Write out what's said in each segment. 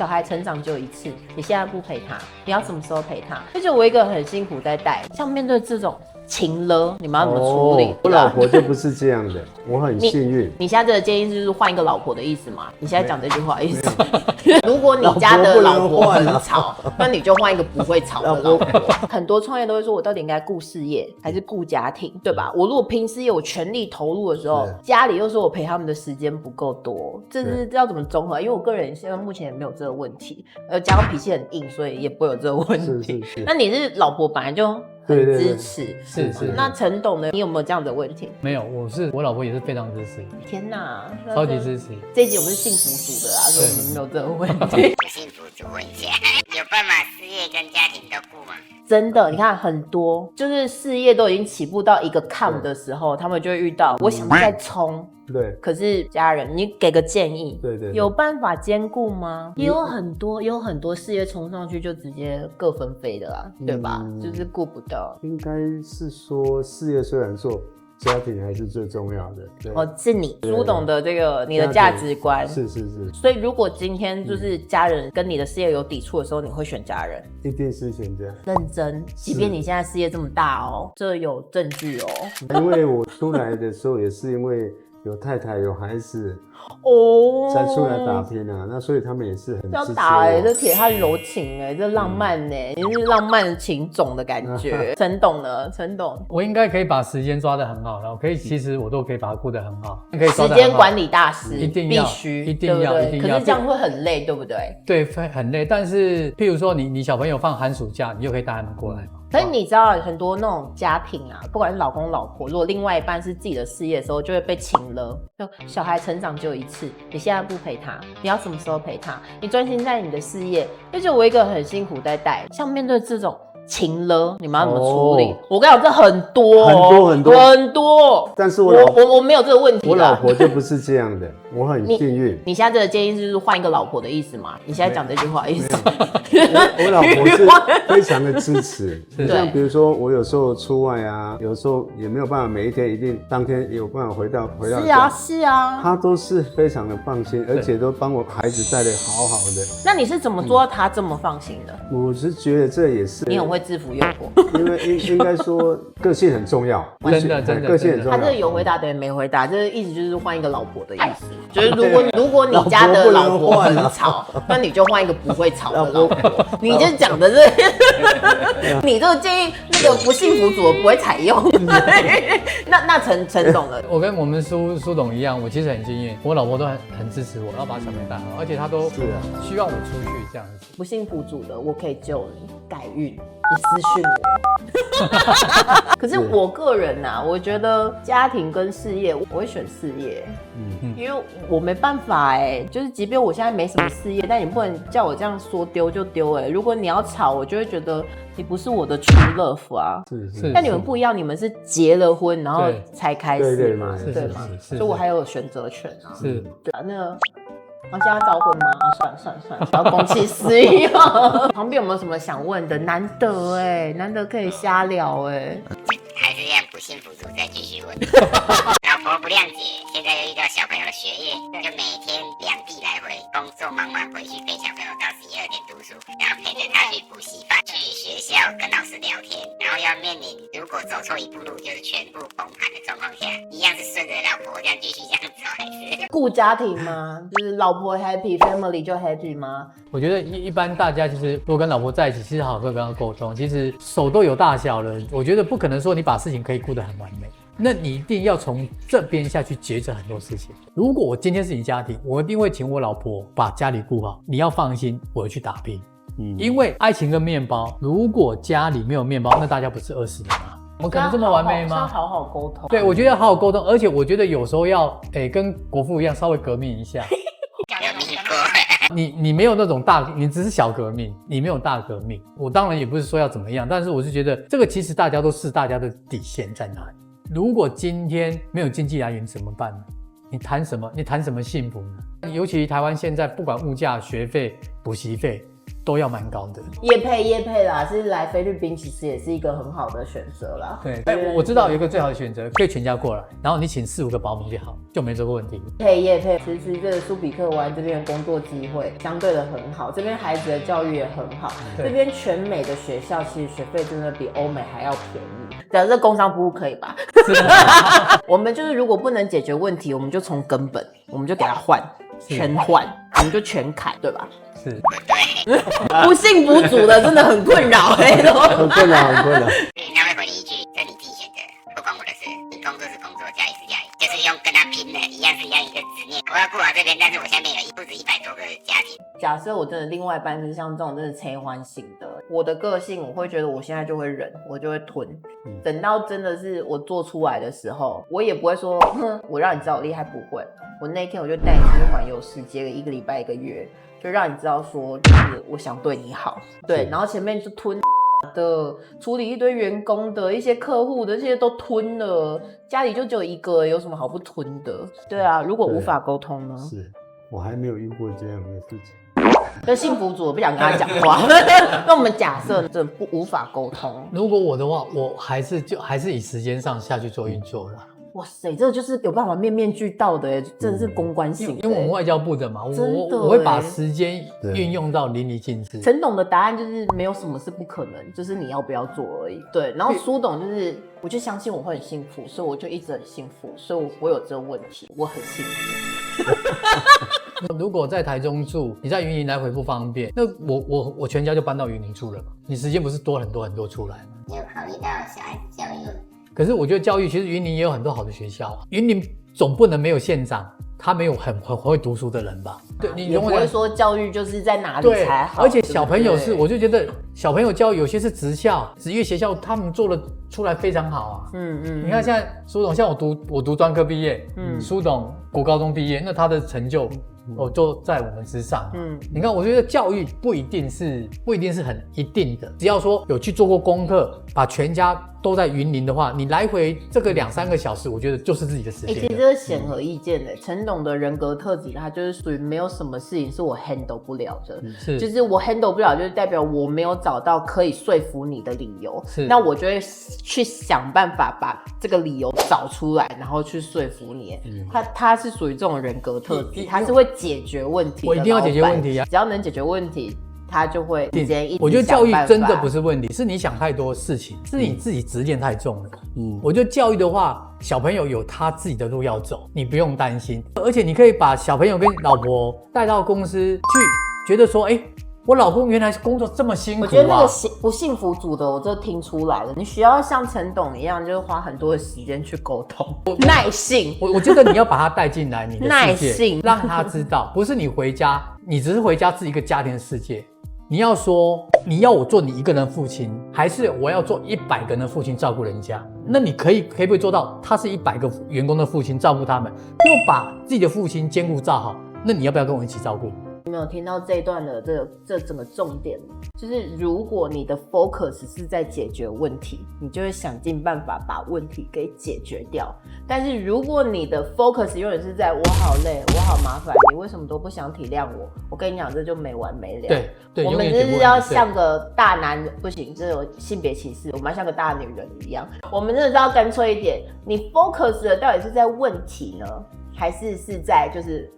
小孩成长就一次，你现在不陪他，你要什么时候陪他？而且我一个很辛苦在带，像面对这种情勒，你们要怎么处理？我老婆就不是这样的，我很幸运。你现在这个建议就是换一个老婆的意思吗？你现在讲这句话的意思？如果你家的老婆很吵，那你就换一个不会吵的老婆。很多创业都会说，我到底应该顾事业还是顾家庭，对吧？我如果拼事业，我全力投入的时候，家里又说我陪他们的时间不够多，这是要怎么综合？因为我个人现在目前也没有这个问题，加上脾气很硬，所以也不会有这个问题。是。那你是老婆本来就很支持，是。那陈董呢？你有没有这样的问题？没有，我老婆也是非常支持。天哪，超级支持。这一集我们是幸福组的啊，所以我们没有这个问题。幸福组问一下，有办法事业跟家庭都顾吗？真的，你看很多就是事业都已经起步到一个 cam 的时候，他们就会遇到我想再冲。对，可是家人，你给个建议，对，有办法兼顾吗？也有很多事业冲上去就直接各分飞的啦，对吧？就是顾不到。应该是说事业虽然做，家庭还是最重要的。对是你苏董的这个你的价值观，是。所以如果今天就是家人跟你的事业有抵触的时候，你会选家人？一定是选家人。认真，即便你现在事业这么大哦，这有证据哦。因为我出来的时候也是因为有太太有孩子才出来打拼啊，那所以他们也是很要打这铁汉柔情这浪漫你是浪漫情种的感觉。陈董呢？陈董，我应该可以把时间抓得很好，然后其实我都可以把它顾得很好，可以时间管理大师，一定要，必须，一定要。可是这样会很累，对不对？对，很累。但是譬如说你小朋友放寒暑假，你就可以带他们过来嘛。可是你知道很多那种家庭啊，不管是老公老婆，如果另外一半是自己的事业的时候，就会被情勒。就小孩成长就一次，你现在不陪他，你要什么时候陪他？你专心在你的事业。而且我一个很辛苦在带，像面对这种情勒，你们要怎么处理？我跟你讲，这很多。但是我没有这个问题。我老婆就不是这样的，我很幸运。你现在这个建议就是换一个老婆的意思吗？你现在讲这句话的意思？我老婆是非常的支持。像比如说我有时候出外啊，有时候也没有办法每一天一定当天有办法回到家。是啊，她都是非常的放心，而且都帮我孩子带得好好的。那你是怎么做到她这么放心的？我是觉得这也是你很会制服诱惑，因为应该说个性很重要，真的个性很重要。他这有回答等于没回答，这个意思就是换一个老婆的意思，就是如果你家的老婆很吵，那你就换一个不会吵的老婆。你就讲的是，你这个建议那个不幸福组的不会采用。那陈董的，我跟我们苏董一样，我其实很幸运，我老婆都很支持我，要把小朋友带好，而且她都希望我出去这样子。不幸福组的，我可以救你改运。你私讯我。可是我个人啊，我觉得家庭跟事业，我会选事业。因为我没办法就是即便我现在没什么事业，但你不能叫我这样说丢就丢如果你要吵，我就会觉得你不是我的 true love 啊。是。但你们不一样，你们是结了婚然后才开始嘛，对吗？所以我还有选择权啊。是。对啊，那个。现在要招婚吗？算了，不要公器私用。旁边有没有什么想问的？难得可以瞎聊还是让不幸福组再继续问。老婆不谅解，现在又遇到小朋友的学业，就每天两地来回，工作忙完回去陪小朋友到12点读书，然后陪着他去补习班、去学校跟老师聊天，然后要面临如果走错一步路就是全部崩盘的状况下，一样是顺着老婆这样继续这样走，还是顾家庭吗？就是老婆 happy family 就 happy 吗？我觉得一般大家其实如果跟老婆在一起，其实好好跟她沟通，其实手都有大小了，我觉得不可能说你把事情可以顾得很完美，那你一定要从这边下去抉择很多事情。如果我今天是你家庭，我一定会请我老婆把家里顾好，你要放心，我会去打拼。因为爱情跟面包，如果家里没有面包，那大家不是饿死的吗？我们可能这么完美吗？要好好沟通。对，我觉得要好好沟通，而且我觉得有时候要跟国父一样稍微革命一下。你没有那种大，你只是小革命，你没有大革命。我当然也不是说要怎么样，但是我是觉得这个其实大家都是大家的底线在哪里。如果今天没有经济来源怎么办呢？你谈什么幸福呢？尤其台湾现在不管物价、学费、补习费，都要蛮高的。业配啦，是来菲律宾其实也是一个很好的选择啦。对，我知道有一个最好的选择，可以全家过来，然后你请4、5个保姆就好，就没这个问题。业配，其实这个苏比克湾这边的工作机会相对的很好，这边孩子的教育也很好，这边全美的学校其实学费真的比欧美还要便宜。假设工商服务可以吧？我们就是如果不能解决问题，我们就从根本，我们就给他换，全换，我们就全砍，对吧？是，不幸福组的真的很困扰很困扰。他会回你一句：“这你自己选择，不关我的事。你工作是工作，家里是家里，就是用跟他拼的一样是一样一个执念。我要顾好这边，但是我下面有不止100多个家庭。”假设我真的另外一半是像这种真的切欢型的，我的个性我会觉得我现在就会忍，我就会吞，等到真的是我做出来的时候，我也不会说我让你知道我厉害，不会。我那一天我就带你去环游世界1个礼拜1个月，就让你知道说就是我想对你好，对，然后前面就吞的处理一堆员工的一些客户的这些都吞了，家里就只有一个，有什么好不吞的？对啊，如果无法沟通呢？是我还没有遇过这样的事情。那幸福组我不想跟他讲话。那我们假设真的无法沟通，如果我的话，我还是以时间上下去做运作啦。哇塞，这个就是有办法面面俱到的耶，真的是公关性。因为我们外交部的嘛，我会把时间运用到淋漓尽致。陈董的答案就是没有什么是不可能，就是你要不要做而已。对，然后苏董就是我就相信我会很幸福，所以我就一直很幸福，所以我不会有这个问题，我很幸福。如果在台中住，你在云林来回不方便，那我全家就搬到云林住了嘛，你时间不是多很多出来吗？有考虑到小孩子教育。可是我觉得教育其实云林也有很多好的学校啊，云林总不能没有县长，他没有很会读书的人吧？对，你也不会说教育就是在哪里才好。而且小朋友是，我就觉得小朋友教育有些是职校、职业学校，他们做的出来非常好啊。你看现在苏董，像我读专科毕业，苏董国高中毕业，那他的成就就在我们之上。你看，我觉得教育不一定是很一定的，只要说有去做过功课，把全家都在云林的话，你来回这个2、3个小时，我觉得就是自己的时间。其实这是显而易见的。陈董的人格特质，他就是属于没有什么事情是我 handle 不了的，就是我 handle 不了，就是代表我没有找到可以说服你的理由。那我就会去想办法把这个理由找出来，然后去说服你。他是属于这种人格特质，他是会解决问题的。我一定要解决问题啊！只要能解决问题，他就会直接一直想办法。我觉得教育真的不是问题，是你想太多事情，是你自己执念太重了。我觉得教育的话，小朋友有他自己的路要走，你不用担心。而且你可以把小朋友跟老婆带到公司去，觉得说，我老公原来工作这么辛苦啊！我觉得那个不幸福组的，我就听出来了。你需要像陈董一样，就是花很多的时间去沟通，耐性。我觉得你要把他带进来，你的世界，耐性，让他知道，不是你回家，你只是回家是一个家庭的世界。你要说，你要我做你一个人父亲，还是我要做100个人的父亲照顾人家？那你可以不可以做到？他是100个员工的父亲，照顾他们，又把自己的父亲兼顾照好，那你要不要跟我一起照顾？有没有听到这一段的这整个重点？就是如果你的 focus 是在解决问题，你就会想尽办法把问题给解决掉。但是如果你的 focus 永远是在我好累，我好麻烦，你为什么都不想体谅我？我跟你讲，这就没完没了。对，我们就是要像个大男人，不行，这有性别歧视，我们要像个大女人一样。我们真的是要干脆一点，你 focus 的到底是在问题呢，还是在就是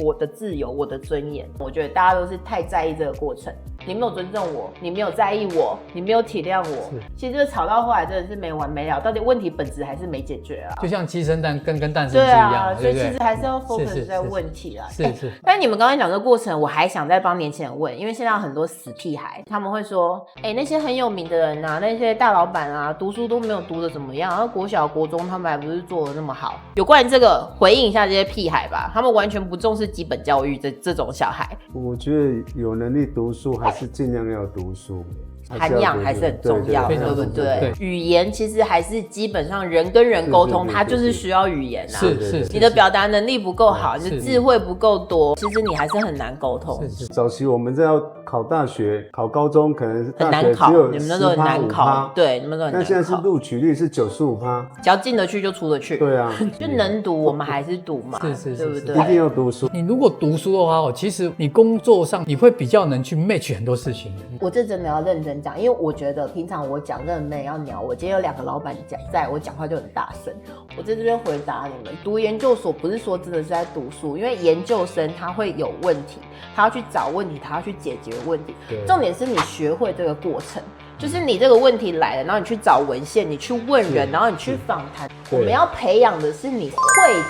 我的自由，我的尊严？我觉得大家都是太在意这个过程，你没有尊重我，你没有在意我，你没有体谅我，其实这个吵到后来真的是没完没了，到底问题本质还是没解决啊。就像鸡生蛋跟蛋生鸡一样，所以其实还是要 focus 在问题啦。是。但是你们刚才讲这个过程，我还想再帮年轻人问，因为现在有很多死屁孩，他们会说，那些很有名的人啊，那些大老板啊，读书都没有读得怎么样，然后国小国中他们还不是做得那么好。有关于这个，回应一下这些屁孩吧，他们完全不重视基本教育这种小孩。我觉得有能力读书还是尽量要读书，涵养还是很重要，对不对？语言其实还是基本上人跟人沟通，它就是需要语言啊。是。你的表达能力不够好，你的智慧不够多，其实你还是很难沟通。早期我们在要考大学、考高中，可能是很难考，你们那时候很难考，对，你们那时候很难考。那现在是录取率是95%，只要进得去就出得去。对啊，就能读我们还是读嘛，是对不对？一定要读书。你如果读书的话，其实你工作上你会比较能去 match 很多事情。我这真的要认真讲，因为我觉得平常我讲真的没人要鸟我。今天有2个老板在，我讲话就很大声。我在这边回答你们，读研究所不是说真的是在读书，因为研究生他会有问题，他要去找问题，他要去解决问题。重点是你学会这个过程。就是你这个问题来了，然后你去找文献，你去问人，然后你去访谈。我们要培养的是你会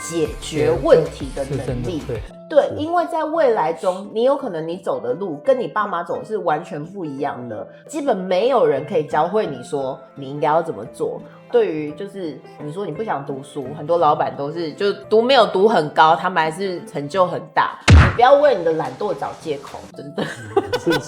解决问题的能力。对，因为在未来中，你有可能你走的路跟你爸妈走的是完全不一样的，基本没有人可以教会你说你应该要怎么做。对于就是你说你不想读书，很多老板都是就没有读很高，他们还是成就很大。你不要为你的懒惰找借口，真的。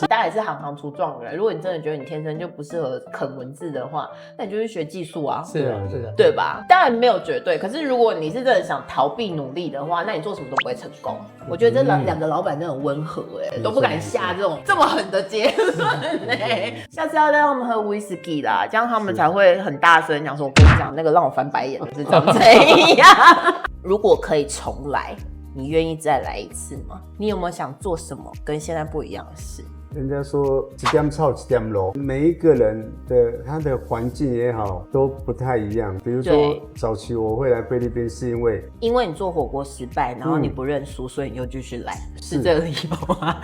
大家也是行行出状元。如果你真的觉得你天生就不适合啃文字的话，那你就去学技术啊。是啊，是的，对吧？当然没有绝对，可是如果你是真的想逃避努力的话，那你做什么都不会成功。我觉得这2个老板真的很温和都不敢下这么狠的结论下次要让他们喝威士忌啦，这样他们才会很大声讲说，我跟你讲那个让我翻白眼的是长这样。如果可以重来，你愿意再来一次吗？你有没有想做什么跟现在不一样的事？人家说一点草一点路，每一个人的他的环境也好都不太一样。比如说早期我会来菲律宾是因为你做火锅失败，然后你不认输，所以你又继续来，是这个理由吗？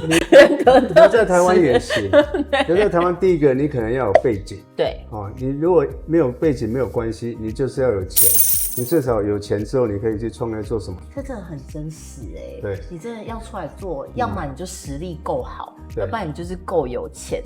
你留在台湾也行，留在台湾第一个你可能要有背景，对，你如果没有背景没有关系，你就是要有钱。你最少有钱之后，你可以去创业做什么？这真的很真实对，你真的要出来做，要么你就实力够好，要不然你就是够有钱，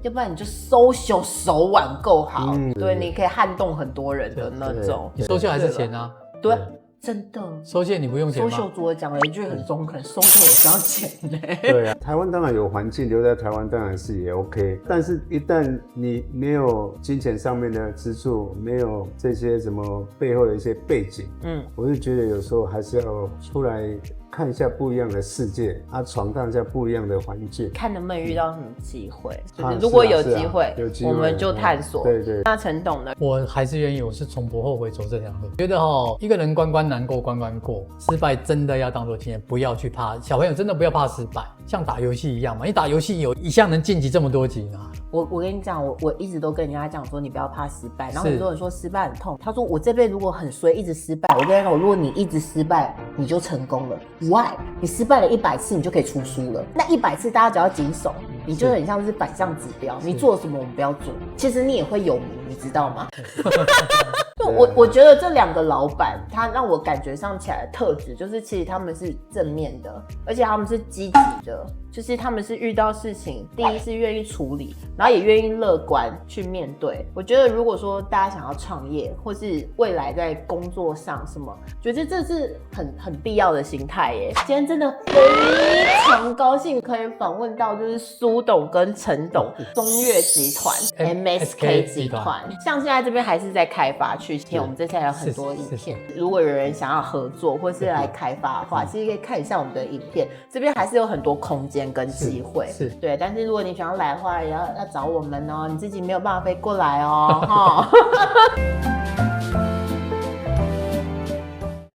要不然你就 social 手腕够好，对，你可以撼动很多人的那种。你 social 还是钱啊？对。真的收线你不用钱吗？收秀主讲了一句很中肯，收秀也是要钱的。对啊，台湾当然有环境，留在台湾当然是也 OK。但是，一旦你没有金钱上面的支柱，没有这些什么背后的一些背景，我是觉得有时候还是要出来看一下不一样的世界，闯荡一下不一样的环境，看能不能遇到什么机会。就是如果有机会，我们就探索。对。那陈董呢？我还是愿意，我是从不后悔走这条路。觉得一个人关关难过关关过，失败真的要当作经验，不要去怕。小朋友真的不要怕失败，像打游戏一样嘛。你打游戏有一项能晋级这么多级呢？我跟你讲，我一直都跟人家讲说，你不要怕失败。然后很多人说失败很痛，他说我这辈子如果很衰，一直失败，我跟他讲，如果你一直失败，你就成功了。Why？ 你失败了100次，你就可以出书了。那100次大家只要谨守，你就很像是反向指标。你做什么我们不要做，其实你也会有名，你知道吗？我觉得这2个老板，他让我感觉上起来的特质，就是其实他们是正面的，而且他们是积极的，就是他们是遇到事情，第一是愿意处理，然后也愿意乐观去面对。我觉得如果说大家想要创业，或是未来在工作上什么，觉得这是很必要的心态耶。今天真的非常高兴可以访问到就是苏董跟陈董，中越集团 MSK 集团，像现在这边还是在开发区。我们这次还有很多影片，如果有人想要合作或是来开发的话，其实可以看一下我们的影片，这边还是有很多空间跟机会。对，但是如果你想要来的话，也要找我们哦，你自己没有办法飞过来哦，哈。